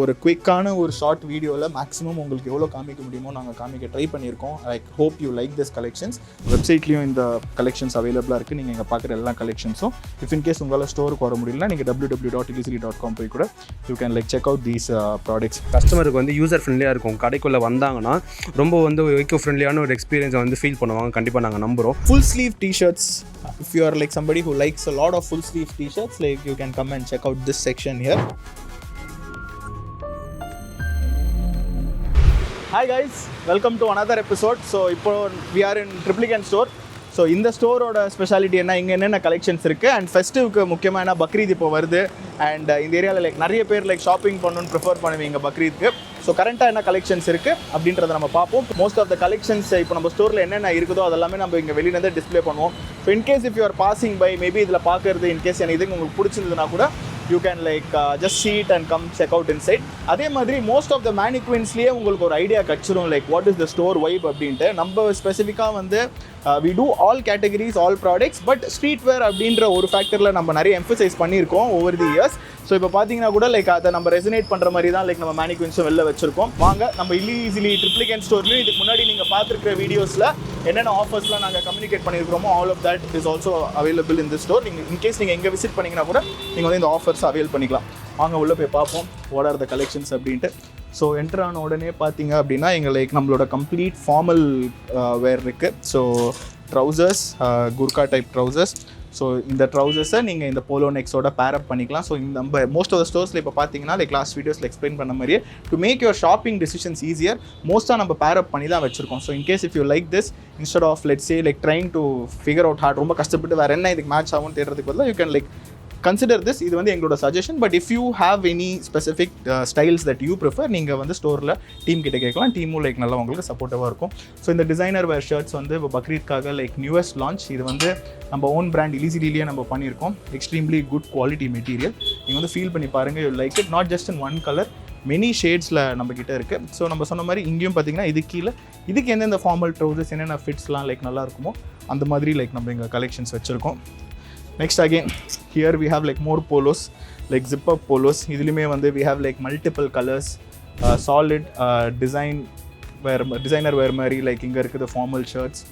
ஒரு குவிக்கான ஒரு ஷார்ட் வீடியோவில் மேக்ஸிமம் உங்களுக்கு எவ்வளோ காமிக்க முடியுமோ நாங்கள் காமிக்க ட்ரை பண்ணியிருக்கோம். Like hope you like this collections. வெப்சைட்லேயும் இந்த கலெக்ஷன்ஸ் அவைலபிளாக இருக்குது. நீங்கள் இங்கே பார்க்குற எல்லா கலெக்ஷன்ஸும் இஃப் இன்கேஸ் உங்களால் ஸ்டோருக்கு வர முடியலனா நீங்கள் www.ilyzly.com போய் கூட you can like check out these products. கஸ்டமருக்கு வந்து யூசர் ஃப்ரெண்ட்லியாக இருக்கும். கடைக்குள்ளே வந்தாங்கன்னா ரொம்ப வந்து ஈக்கோ ஃப்ரெண்ட்லியான ஒரு எக்ஸ்பீரியன்ஸை வந்து ஃபீல் பண்ணுவாங்க. கண்டிப்பாக நாங்கள் நம்புகிறோம். Full sleeve t-shirts, if you are like somebody who likes a lot of full sleeve t-shirts, like you can come and check out this section here. Hi guys, welcome to another episode. So இப்போ we are in Triplicane store. So இந்த ஸ்டோரோட speciality என்ன, இங்கே என்னென்ன collections இருக்குது and ஃபெஸ்டிவ்க்கு முக்கியமான பக்ரீத் இப்போ வருது and இந்த ஏரியாவில் லைக் நிறைய பேர் லைக் ஷாப்பிங் பண்ணணுன்னு ப்ரிஃபர் பண்ணுவீங்க பக்ரீத்க்கு. ஸோ கரண்ட்டாக என்ன கலெக்ஷன்ஸ் இருக்குது அப்படின்றத நம்ம பார்ப்போம். மோஸ்ட் ஆஃப் த கலெக்ஷன்ஸ் இப்போ நம்ம ஸ்டோரில் என்னென்ன இருக்குதோ அதெல்லாமே நம்ம இங்கே வெளியிலேருந்து டிஸ்பிளே பண்ணுவோம். So in case if you are passing by maybe இதில் பார்க்குறது இன்கேஸ் எனக்கு உங்களுக்கு பிடிச்சிருந்ததுன்னா கூட you can like just see it and come check out inside. அதே மாதிரி most of the mannequins-லயே உங்களுக்கு ஒரு ஐடியா கிடச்சிரும் like what is the store vibe அப்படின்ட்டு. நம்ம ஸ்பெசிஃபிக்காக வந்து we do all categories, all products, but streetwear அப்படின்ற ஒரு ஃபேக்டரில் நம்ம நிறைய எம்ஃபசைஸ் பண்ணியிருக்கோம் ஓவர் தி இயர்ஸ். ஸோ இப்போ பார்த்தீங்கன்னா கூட லைக் அதை நம்ம ரெசனேட் பண்ணுற மாதிரி தான் லைக் நம்ம மேனிக்வின்ஸும் வெளில வச்சிருக்கோம். வாங்க நம்ம ILYZLY Triplicane ஸ்டோர்லேயும் இதுக்கு முன்னாடி நீங்கள் பார்த்துருக்கிற வீடியோஸில் என்னென்ன ஆஃபர்ஸ்லாம் நாங்கள் கம்யூனிகேட் பண்ணியிருக்கிறோமோ all of that is also available in this store. நீங்கள் இன்கேஸ் நீங்கள் எங்கே விசிட் பண்ணிங்கன்னா கூட நீங்கள் வந்து இந்த ஆஃபர்ஸ் அவைல் பண்ணிக்கலாம். வாங்க உள்ளே போய் பார்ப்போம் வாட் ஆர் த கலெக்ஷன்ஸ் அப்படின்ட்டு. ஸோ என்டர் ஆன உடனே பார்த்தீங்க அப்படின்னா எங்கள் லைக் நம்மளோட கம்ப்ளீட் ஃபார்மல் வேர் இருக்குது. So trousers, Gurkha type trousers. So இந்த ட்ரௌசர்ஸை நீங்கள் இந்த போலோ நெக்ஸோட பேரப் பண்ணிக்கலாம். ஸோ இந்த நம்ம மோஸ்ட் ஆஃப் த ஸ்டோர்ஸில் இப்போ பார்த்தீங்கன்னா லைக் லாஸ்ட் வீடியோஸில் எக்ஸ்பிளைன் பண்ண மாதிரியே to make your shopping decisions easier மோஸ்ட்டாக நம்ம பேரப் பண்ணி தான் வச்சிருக்கோம். So in case if you like this instead of let's say like trying to figure out hard ரொம்ப கஷ்டப்பட்டு வேறு என்ன இதுக்கு மேட்ச் ஆகும்னு தேடுறதுக்கு பதிலாக you can like consider this. இது வந்து எங்களோட suggestion. But if you have any specific styles that you prefer நீங்கள் வந்து ஸ்டோரில் டீம் கிட்ட கேட்கலாம். டீமும் லைக் நல்லா உங்களுக்கு சப்போர்ட்டிவாக இருக்கும். ஸோ இந்த டிசைனர் வேர் ஷர்ட்ஸ் வந்து இப்போ பக்ரீத்காக லைக் நியூவஸ்ட் லான்ச். இது வந்து நம்ம ஓன் பிராண்ட் ILYZLYலேயே நம்ம பண்ணியிருக்கோம். Extremely good quality material. நீங்கள் வந்து ஃபீல் பண்ணி பாருங்கள். You like it not just in one colour, many ஷேட்ஸில் நம்ம கிட்ட இருக்குது. ஸோ நம்ம சொன்ன மாதிரி இங்கேயும் பார்த்தீங்கன்னா இது கீழே இதுக்கு எந்தெந்த ஃபார்மல் ட்ரௌசர்ஸ் என்னென்ன ஃபிட்ஸ்லாம் லைக் நல்லா இருக்குமோ அந்த மாதிரி லைக் நம்ம இங்கே கலெக்ஷன்ஸ் வச்சுருக்கோம். Next again here we have like more polos, like zip up polos. இதுலயுமே வந்து we have like multiple colors, solid designer wear மாதிரி லைக் இங்கே இருக்குது ஃபார்மல் ஷர்ட்ஸ்.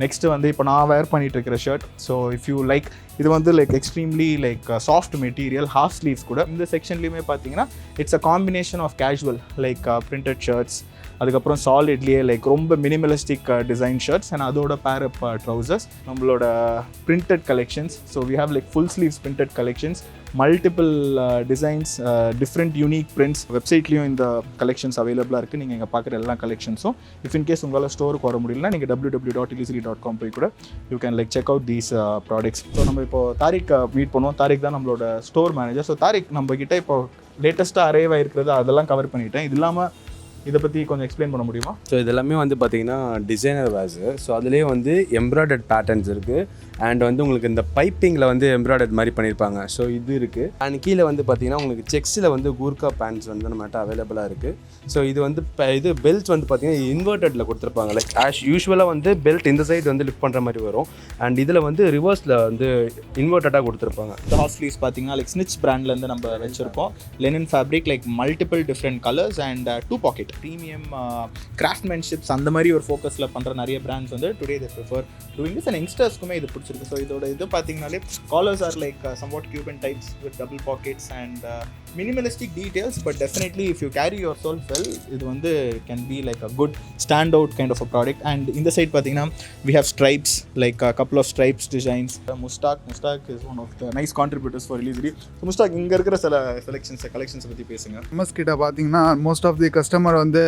நெக்ஸ்ட்டு வந்து இப்போ நான் வேர் பண்ணிட்டு இருக்கிற shirt. So if you like இது வந்து like extremely like soft material, half sleeves கூட. இந்த செக்ஷன்லேயுமே பார்த்தீங்கன்னா it's a combination of casual like printed shirts, அதுக்கப்புறம் சாலிட்லேயே லைக் ரொம்ப மினிமலிஸ்டிக் டிசைன் ஷர்ட்ஸ் அண்ட் அதோட பேரப் ட்ரௌசர்ஸ். நம்மளோட printed collections. So we have like full sleeves printed collections, multiple designs, different unique prints. வெப்சைட்லேயும் இந்த கலெக்ஷன்ஸ் அவைலபிளாக இருக்குது. நீங்கள் இங்கே பார்க்குற எல்லா கலெக்ஷன்ஸும் இஃப் இன்கேஸ் உங்களால் ஸ்டோருக்கு வர முடியலனா நீங்கள் www.ilyzly.com போய் கூட you can like check out these products. So நம்ம இப்போ தாரிக் மீட் பண்ணுவோம். தாரிக் தான் நம்மளோட ஸ்டோர் மேனேஜர். ஸோ தாரிக், நம்ம கிட்ட இப்போ லேட்டஸ்ட்டாக அரைவ் ஆகிருக்கிறது அதெல்லாம் கவர் பண்ணிட்டேன். இது இல்லாமல் இதை பற்றி கொஞ்சம் எக்ஸ்பிளைன் பண்ண முடியுமா? ஸோ இதெல்லாமே வந்து பார்த்திங்கன்னா டிசைனர் வேர்ஸு. ஸோ அதுலேயே வந்து எம்ப்ராய்டர்ட் பேட்டர்ன்ஸ் இருக்குது அண்ட் வந்து உங்களுக்கு இந்த பைப்பிங்கில் வந்து எம்ப்ராய்டர்ட் மாதிரி பண்ணியிருப்பாங்க. ஸோ இது இருக்குது. அண்ட் கீழே வந்து பார்த்திங்கன்னா உங்களுக்கு செக்ஸில் வந்து கூர்கா பேண்ட்ஸ் வந்து நம்மகிட்ட அவைலபிளாக இருக்குது. ஸோ இது வந்து இது பெல்ட்ஸ் வந்து பார்த்திங்கன்னா இன்வெர்ட்டடில் கொடுத்துருப்பாங்க. லைக் ஆஸ் யூஸ்வலாக வந்து பெல்ட் இந்த சைடு வந்து லிஃப்ட் பண்ணுற மாதிரி வரும் அண்ட் இதில் வந்து ரிவர்ஸில் வந்து இன்வெர்ட்டடாக கொடுத்துருப்பாங்க. இந்த ஹாஃப் ஸ்லீவ்ஸ் பார்த்தீங்கன்னா லைக் ஸ்னிச் பிராண்ட்லேருந்து நம்ம வச்சுருக்கோம். Linen fabric, like multiple different colours and 2 pocket premium craftsmanships அந்த மாதிரி ஒரு ஃபோக்கஸில் பண்ணுற நிறைய பிராண்ட்ஸ் வந்து today they prefer doing this. And யங்ஸ்டர்ஸ்க்குமே இது பிடிச்சிருக்கு. ஸோ இதோட இது பார்த்தீங்கன்னாலே collars are like somewhat Cuban types with double pockets and minimalistic details, but definitely if you carry yourself well இது வந்து can be like a good standout kind of a product. And in the side பார்த்தீங்கன்னா we have stripes, like a couple of stripes designs. Mustak is one of the nice contributors for ILYZLY. So Mustak, இங்கே இருக்கிற சில collections பற்றி பேசுங்க. MS கிட்ட பார்த்தீங்கன்னா most of the customer வந்து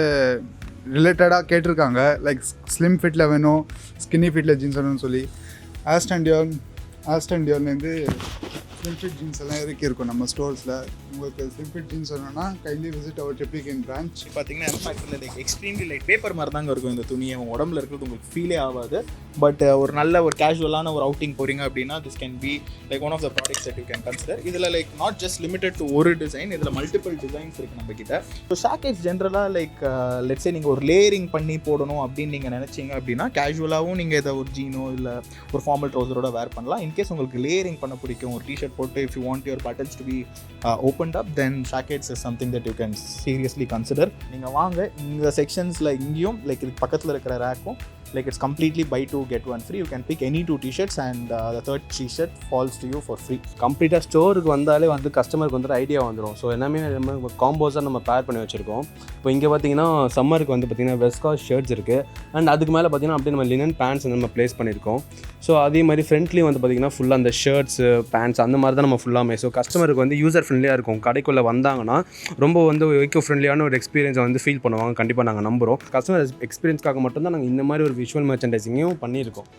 ரிலேட்டடாக கேட்டிருக்காங்க. லைக் ஸ்லிம் ஃபிட்டில் வேணும், ஸ்கின்னி ஃபிட்டில் ஜீன்ஸ் வேணும்னு சொல்லி. ஆஸ்டன்டியோன்லேருந்து ஸ்லிம் ஃபிட் ஜீன்ஸ் எல்லாம் இருக்கும் நம்ம ஸ்டோர்ஸில். உங்களுக்கு ஸ்லிம் ஃபிட் ஜீன்ஸ் வேணும்னா kindly visit our Triplicane branch. பார்த்தீங்கன்னா எம்ஃபேக்டில் லைக் எக்ஸ்ட்ரீம்லி லைக் பேப்பர் மாதிரி தாங்க இருக்கும் இந்த துணியை. உடம்புல இருக்கிறது உங்களுக்கு ஃபீலே ஆகாது. பட் ஒரு நல்ல ஒரு கேஷுவலான ஒரு அவுட்டிங் போகிறீங்க அப்படின்னா this can be like one of the products that you can consider. இதில் like not just limited to ஒரு டிசைன், இதில் மல்டிபிள் டிசைன்ஸ் இருக்குது நம்ம கிட்ட. ஸோ ஷாக்கெட்ஸ் ஜென்ரலாக லைக் லெட்ஸே நீங்கள் ஒரு லேயரிங் பண்ணி போடணும் அப்படின்னு நீங்கள் நினச்சிங்க அப்படின்னா கேஷுவலாகவும் நீங்கள் இதை ஒரு ஜீனோ இல்லை ஒரு ஃபார்மல் ட்ரௌசரோட வேர் பண்ணலாம். இன்கேஸ் உங்களுக்கு லேயரிங் பண்ண பிடிக்கும், ஒரு டிஷர்ட் shacket போட்டு if you want your buttons to be opened up, then shackets is something that you can seriously consider. நீங்கள் வாங்க இந்த செக்ஷன்ஸில் இங்கேயும் லைக் இதுக்கு பக்கத்தில் இருக்கிற ரேக்கும் like it's completely buy 2 get 1 free. You can pick any 2 t-shirts and the third t-shirt falls to you for free. கம்ப்ளீட்டாக ஸ்டோருக்கு வந்தாலே வந்து கஸ்டமருக்கு வந்து ஐடியா வந்துடும். ஸோ எல்லாமே நம்ம காம்போஸாக நம்ம பேர் பண்ணி வச்சுருக்கோம். இப்போ இங்கே பார்த்தீங்கன்னா சம்மருக்கு வந்து பார்த்திங்கன்னா வெஸ்காஸ் ஷர்ட்ஸ் இருக்குது அண்ட் அதுக்கு மேலே பார்த்திங்கன்னா அப்படியே நம்ம லினன் பேண்ட்ஸ் நம்ம ப்ளேஸ் பண்ணியிருக்கோம். ஸோ அதே மாதிரி ஃப்ரண்ட்லேயும் வந்து பார்த்திங்கன்னா ஃபுல்லாக அந்த ஷர்ட்ஸு பேண்ட்ஸ் அந்த மாதிரி தான் நம்ம ஃபுல்லாமே. ஸோ கஸ்டமருக்கு வந்து யூசர் ஃப்ரெண்ட்லியாக இருக்கும். கடைக்குள்ளே வந்தாங்கன்னா ரொம்ப வந்து எக்கோ ஃப்ரெண்ட்லியான ஒரு எக்ஸ்பீரியன்ஸை வந்து ஃபீல் பண்ணுவாங்க. கண்டிப்பாக நாங்கள் நம்புகிறோம். கஸ்டமர் எக்ஸ்பீரியன்ஸ்க்காக மட்டும்தான் நாங்கள் இந்த மாதிரி ஒரு விஷுவல் மெர்ச்சன்டைசிங்கும் பண்ணியிருக்கோம்.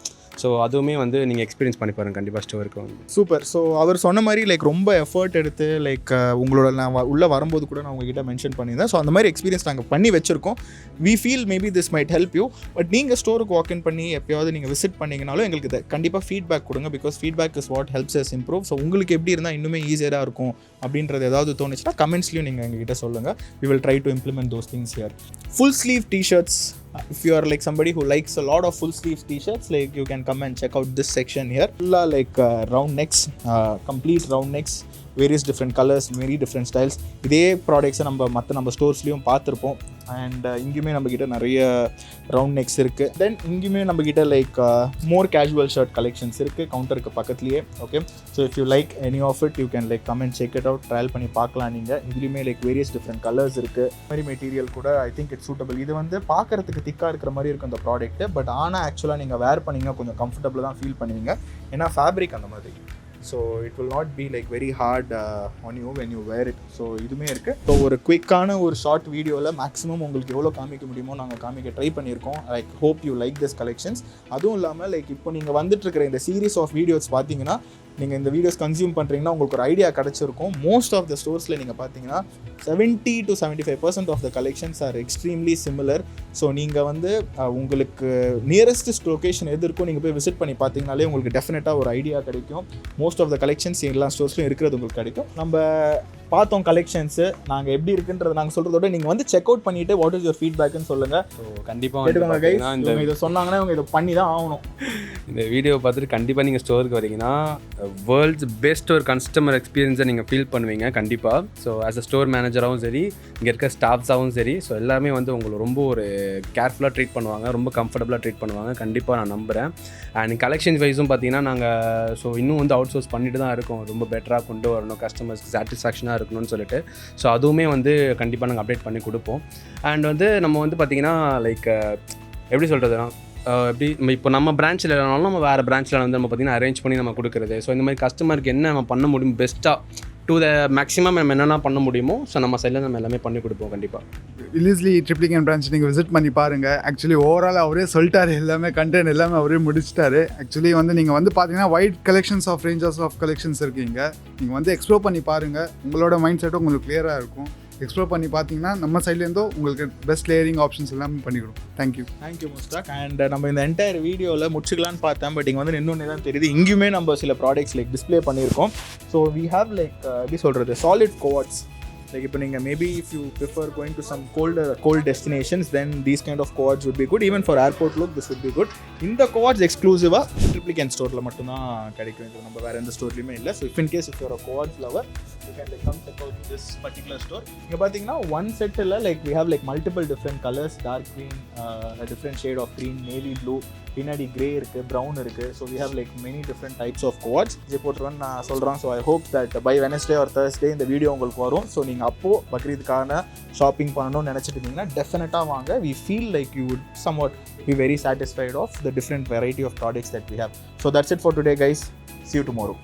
ஸோ அதுவுமே வந்து நீங்கள் எக்ஸ்பீரியன்ஸ் பண்ணி பாருங்கள் கண்டிப்பாக ஸ்டோருக்கு வந்து. சூப்பர். ஸோ அவர் சொன்ன மாதிரி லைக் ரொம்ப எஃபர்ட் எடுத்து லைக் உங்களோட நான் உள்ளே வரும்போது கூட நான் உங்ககிட்ட மென்ஷன் பண்ணியிருந்தேன். ஸோ அந்த மாதிரி எக்ஸ்பீரியன்ஸ் நாங்கள் பண்ணி வச்சுருக்கோம். We feel maybe this might help you. But நீங்கள் ஸ்டோருக்கு வாக்இன் பண்ணி எப்போயாவது நீங்கள் விசிட் பண்ணிங்கனாலும் எங்களுக்கு இதை கண்டிப்பாக ஃபீட்பேக் கொடுங்க. Because feedback is what helps as improve. So உங்களுக்கு எப்படி இருந்தால் இன்னுமே ஈஸியராக இருக்கும் அப்படின்றது ஏதாவது தோணுச்சுன்னா கமெண்ட்ஸ்லையும் நீங்கள் எங்ககிட்ட சொல்லுங்கள். We will try to implement those things here. Full sleeve T-shirts. If you are like somebody who likes a lot of full sleeve t-shirts, like you can come and check out this section here. Like round necks, complete round necks, various different colors, very different styles. இதே ப்ராடக்ட்ஸை நம்ம ஸ்டோர்ஸ்லையும் பார்த்துருப்போம். And இங்கேயுமே நம்மக்கிட்ட நிறைய round நெக்ஸ் இருக்குது. Then இங்கேயுமே நம்மக்கிட்ட like more casual shirt collections இருக்குது கவுண்டருக்கு பக்கத்துலேயே. Okay, so if you like any of it you can like come and check it out. Trial பண்ணி பார்க்கலாம். நீங்கள் இதுலேயுமே லைக் வேரியஸ் டிஃப்ரெண்ட் கலர்ஸ் இருக்குது. மாதிரி மெட்டீரியல் கூட ஐ திங்க் இட்ஸ் சூட்டபிள். இது வந்து பார்க்குறதுக்கு திக்காக இருக்கிற மாதிரி இருக்கும் இந்த ப்ராடக்ட்டு. பட் ஆனால் ஆக்சுவலாக நீங்கள் வேர் பண்ணிங்கன்னா கொஞ்சம் கம்ஃபர்டபுளாக தான் ஃபீல் பண்ணுவீங்க. ஏன்னா ஃபேப்ரிக் அந்த மாதிரி. So it will not be like very hard on you when you wear it. So இதுவுமே இருக்குது. ஸோ ஒரு குயிக்கான ஒரு ஷார்ட் வீடியோவில் மேக்ஸிமம் உங்களுக்கு எவ்வளோ காமிக்க முடியுமோ நாங்கள் காமிக்க ட்ரை பண்ணியிருக்கோம். Like hope you like this collections. அதுவும் இல்லாமல் லைக் இப்போ நீங்கள் வந்துட்டுருக்கிற இந்த சீரீஸ் ஆஃப் வீடியோஸ் பார்த்தீங்கன்னா நீங்கள் இந்த வீடியோஸ் கன்சியூம் பண்ணுறீங்கன்னா உங்களுக்கு ஒரு ஐடியா கிடச்சிருக்கும். மோஸ்ட் ஆஃப் த ஸ்டோர்ஸில் நீங்கள் பார்த்தீங்கன்னா 70 to 75% of the collections are extremely similar. So நீங்கள் வந்து உங்களுக்கு நியரஸ்ட் லொக்கேஷன் எது இருக்கோ நீங்கள் போய் விசிட் பண்ணி பார்த்தீங்கனாலே உங்களுக்கு டெஃபினட்டாக ஒரு ஐடியா கிடைக்கும். மோஸ்ட் ஆஃப் த கலெக்ஷன்ஸ் எல்லா ஸ்டோர்ஸ்லையும் இருக்கிறது உங்களுக்கு கிடைக்கும். நம்ம பார்த்தோம் கலெக்ஷன்ஸு நாங்கள் எப்படி இருக்குன்றது நாங்கள் சொல்கிறதோட நீங்கள் வந்து செக் அவுட் பண்ணிவிட்டு வாட் இஸ் யுவர் ஃபீட்பேக்குன்னு சொல்லுங்கள். ஸோ கண்டிப்பாக இதை சொன்னாங்கன்னா இவங்க இதை பண்ணி தான் ஆகணும். இந்த வீடியோ பார்த்துட்டு கண்டிப்பாக நீங்கள் ஸ்டோருக்கு வரீங்கன்னா வேர்ல்ட்ஸ் பெஸ்ட் ஒரு கஸ்டமர் எக்ஸ்பீரியன்ஸை நீங்கள் ஃபீல் பண்ணுவீங்க கண்டிப்பாக. ஸோ ஆஸ் அ ஸ்டோர் மேனேஜராகவும் சரி, இங்கே இருக்க ஸ்டாஃப்ஸாகவும் சரி, ஸோ எல்லாமே வந்து உங்களை ரொம்ப ஒரு கேர்ஃபுல்லாக ட்ரீட் பண்ணுவாங்க, ரொம்ப கம்ஃபர்டபுளாக ட்ரீட் பண்ணுவாங்க கண்டிப்பாக நான் நம்புகிறேன். அண்ட் கலெக்ஷன் வைஸும் பார்த்தீங்கன்னா நாங்கள் ஸோ இன்னும் வந்து அவுட் சோர்ஸ் பண்ணிட்டு தான் இருக்கோம். ரொம்ப பெட்டராக கொண்டு வரணும், கஸ்டமர்ஸ்க்கு சாட்டிஸ்ஃபேக்ஷனாக இருக்கணும்னு சொல்லிட்டு. ஸோ அதுவுமே வந்து கண்டிப்பாக நாங்கள் அப்டேட் பண்ணி கொடுப்போம். அண்ட் வந்து நம்ம வந்து பார்த்திங்கன்னா லைக் எப்படி சொல்கிறதுனா எப்படி இப்போ நம்ம பிரான்ச்சில் இல்லைனாலும் நம்ம வேறு பிரான்ச்சில் வந்து நம்ம பார்த்திங்கன்னா அரேஞ்ச் பண்ணி நம்ம கொடுக்குறது. ஸோ இந்த மாதிரி கஸ்டமருக்கு என்ன நம்ம பண்ண முடியும் பெஸ்ட்டாக டு த மேக்ஸிமம் நம்ம என்னென்ன பண்ண முடியுமோ ஸோ நம்ம சைடில் நம்ம எல்லாமே பண்ணி கொடுப்போம் கண்டிப்பாக. ILYZLY Triplicane பிரான்ச் நீங்கள் விசிட் பண்ணி பாருங்கள். ஆக்சுவலி ஓவரால் அவரே சொல்லிட்டாரு, எல்லாமே கண்டென்ட் எல்லாமே அவரே முடிச்சிட்டாரு. ஆக்சுவலி வந்து நீங்கள் வந்து பார்த்தீங்கன்னா wide collections of ranges of collections இருக்கீங்க. நீங்கள் வந்து எக்ஸ்ப்ளோர் பண்ணி பாருங்கள். உங்களோட மைண்ட் செட்டும் உங்களுக்கு கிளியராக இருக்கும். எக்ஸ்ப்ளோர் பண்ணி பார்த்தீங்கன்னா நம்ம சைட்லேருந்தோ உங்களுக்கு பெஸ்ட் லேயரிங் ஆப்ஷன்ஸ் எல்லாமே பண்ணிக்கிறோம். தேங்க்யூ முஸ்தாக். அண்ட் நம்ம இந்த என்டையர் வீடியோவில் முடிச்சுக்கலான்னு பார்த்தேன். பட் இங்கே வந்து இன்னொன்று தான் தெரியுது, இங்கேயுமே நம்ம சில ப்ராடக்ட்ஸ் லைக் டிஸ்பிளே பண்ணியிருக்கோம். ஸோ வி ஹாவ் லைக் எப்படி சொல்கிறது சாலிட் கோவாட்ஸ். Like இப்போ நீங்கள் maybe if you prefer going to some cold destinations, then these kind of quads would be good. Even for airport look this would be good. இந்த quads எக்ஸ்க்ளூசிவாக Triplicane ஸ்டோரில் மட்டும்தான் கிடைக்கும். இது நம்ம வேறு எந்த ஸ்டோர்லையுமே இல்லை. So in case if you're a quads lover, you can like come check out this particular store. இங்கே பார்த்தீங்கன்னா one set இல்லை, like we have like multiple different colors, dark green, a different shade of green, navy blue, பின்னாடி grey இருக்குது, brown இருக்குது. So we have like many different types of coats. இது போட்டுருவேன்னு நான் சொல்கிறேன். So I hope that by Wednesday or Thursday இந்த video உங்களுக்கு வரும். ஸோ நீங்கள் அப்போது பக்ரீதுக்கான ஷாப்பிங் பண்ணணும்னு நினச்சிட்டு இருந்தீங்கன்னா டெஃபினட்டாக வாங்க. We feel like you would somewhat be very satisfied of the different variety of products that we have. So that's it for today guys. See you tomorrow.